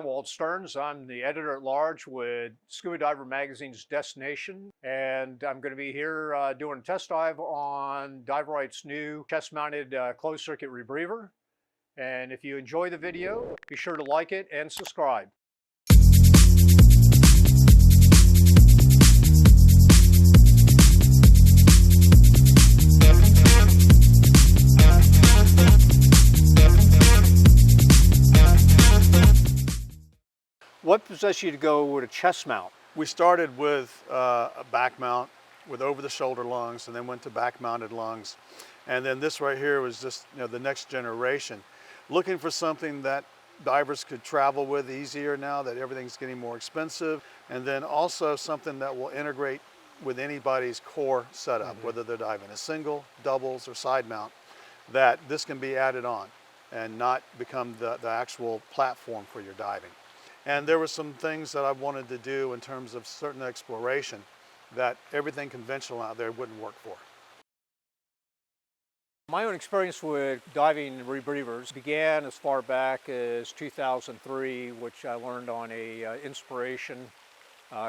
I'm Walt Stearns. I'm the editor-at-large with Scuba Diver Magazine's Destination, and I'm going to be here doing a test dive on Dive Rite's new chest-mounted closed-circuit rebreather. And if you enjoy the video, be sure to like it and subscribe. What possessed you to go with a chest mount? We started with a back mount with over-the-shoulder lungs, and then went to back-mounted lungs. And then this right here was just, the next generation. Looking for something that divers could travel with easier now that everything's getting more expensive. And then also something that will integrate with anybody's core setup, whether they're diving a single, doubles, or side mount, that this can be added on and not become the actual platform for your diving. And there were some things that I wanted to do in terms of certain exploration that everything conventional out there wouldn't work for. My own experience with diving rebreathers began as far back as 2003, which I learned on a Inspiration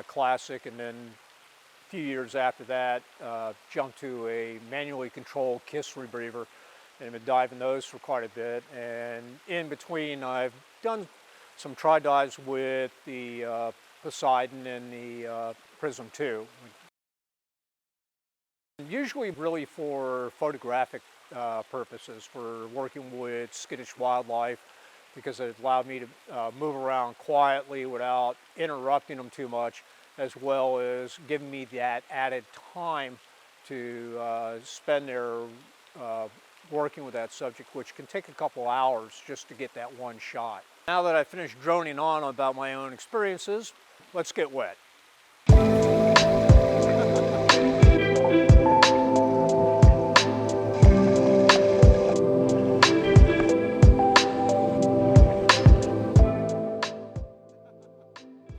Classic, and then a few years after that jumped to a manually controlled KISS rebreather, and I've been diving those for quite a bit. And in between, I've done some tri-dives with the Poseidon and the Prism 2. Usually really for photographic purposes, for working with skittish wildlife, because it allowed me to move around quietly without interrupting them too much, as well as giving me that added time to spend there working with that subject, which can take a couple hours just to get that one shot. Now that I've finished droning on about my own experiences, let's get wet.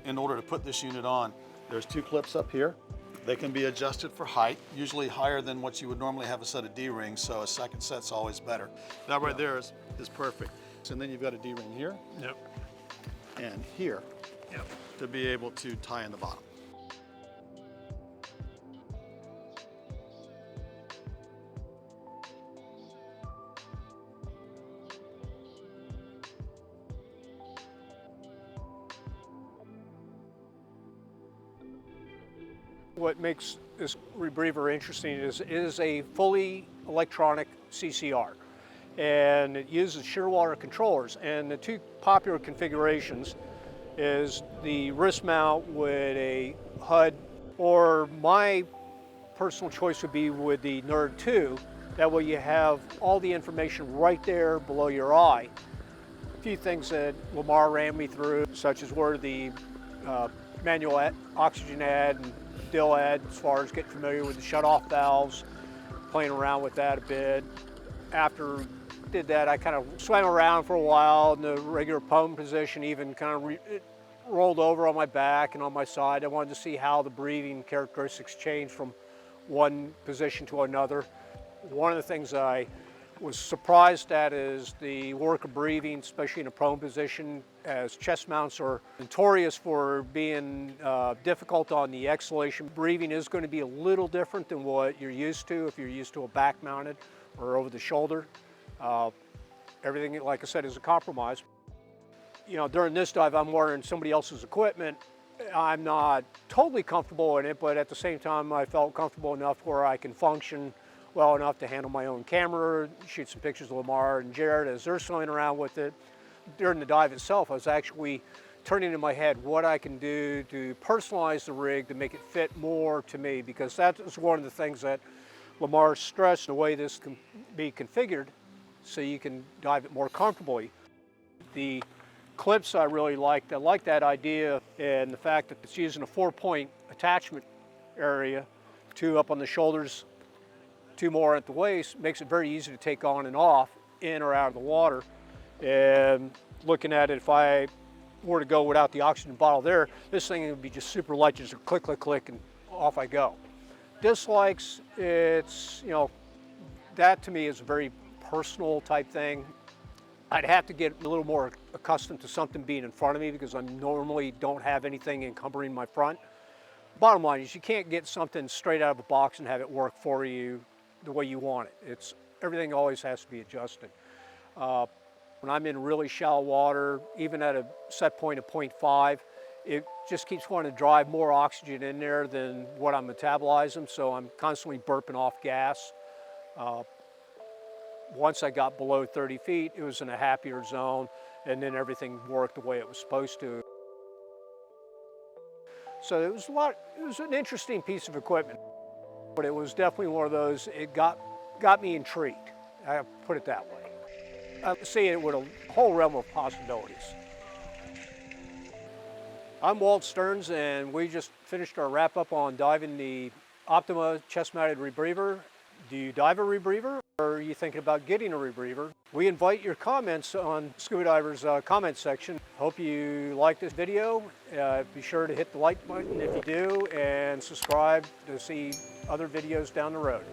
In order to put this unit on, there's two clips up here. They can be adjusted for height, usually higher than what you would normally have a set of D-rings, so a second set's always better. That right there is perfect. And then you've got a D-ring here. Yep. And here. Yep. To be able to tie in the bottom. What makes this rebreather interesting is it is a fully electronic CCR, and it uses shearwater controllers. And the two popular configurations is the wrist mount with a HUD, or my personal choice would be with the Nerd 2. That way you have all the information right there below your eye. A few things that Lamar ran me through, such as where the manual oxygen ad and dill ad, as far as getting familiar with the shut-off valves, playing around with that a bit. After did that, I kind of swam around for a while in the regular prone position, even kind of rolled over on my back and on my side. I wanted to see how the breathing characteristics changed from one position to another. One of the things I was surprised at is the work of breathing, especially in a prone position, as chest mounts are notorious for being difficult on the exhalation. Breathing is going to be a little different than what you're used to if you're used to a back mounted or over the shoulder. Everything, like I said, is a compromise. During this dive, I'm wearing somebody else's equipment. I'm not totally comfortable in it, but at the same time, I felt comfortable enough where I can function well enough to handle my own camera, shoot some pictures of Lamar and Jared as they're swimming around with it. During the dive itself, I was actually turning in my head what I can do to personalize the rig to make it fit more to me, because that is one of the things that Lamar stressed, the way this can be configured so you can dive it more comfortably. The clips I really liked. I like that idea and the fact that it's using a 4-point attachment area, 2 up on the shoulders, 2 more at the waist, makes it very easy to take on and off, in or out of the water. And looking at it, if I were to go without the oxygen bottle there, this thing would be just super light, just a click, click, click, and off I go. Dislikes, it's, that to me is a very personal type thing. I'd have to get a little more accustomed to something being in front of me because I normally don't have anything encumbering my front. Bottom line is you can't get something straight out of a box and have it work for you the way you want it. Everything always has to be adjusted. When I'm in really shallow water, even at a set point of 0.5, it just keeps wanting to drive more oxygen in there than what I'm metabolizing, so I'm constantly burping off gas. Once I got below 30 feet, it was in a happier zone, and then everything worked the way it was supposed to. So it was an interesting piece of equipment, but it was definitely one of those, it got me intrigued. I'll put it that way. I see it with a whole realm of possibilities. I'm Walt Stearns, and we just finished our wrap up on diving the Optima chest-mounted rebreather. Do you dive a rebreather, or are you thinking about getting a rebreather? We invite your comments on Scuba Diver's comment section. Hope you like this video. Be sure to hit the like button if you do, and subscribe to see other videos down the road.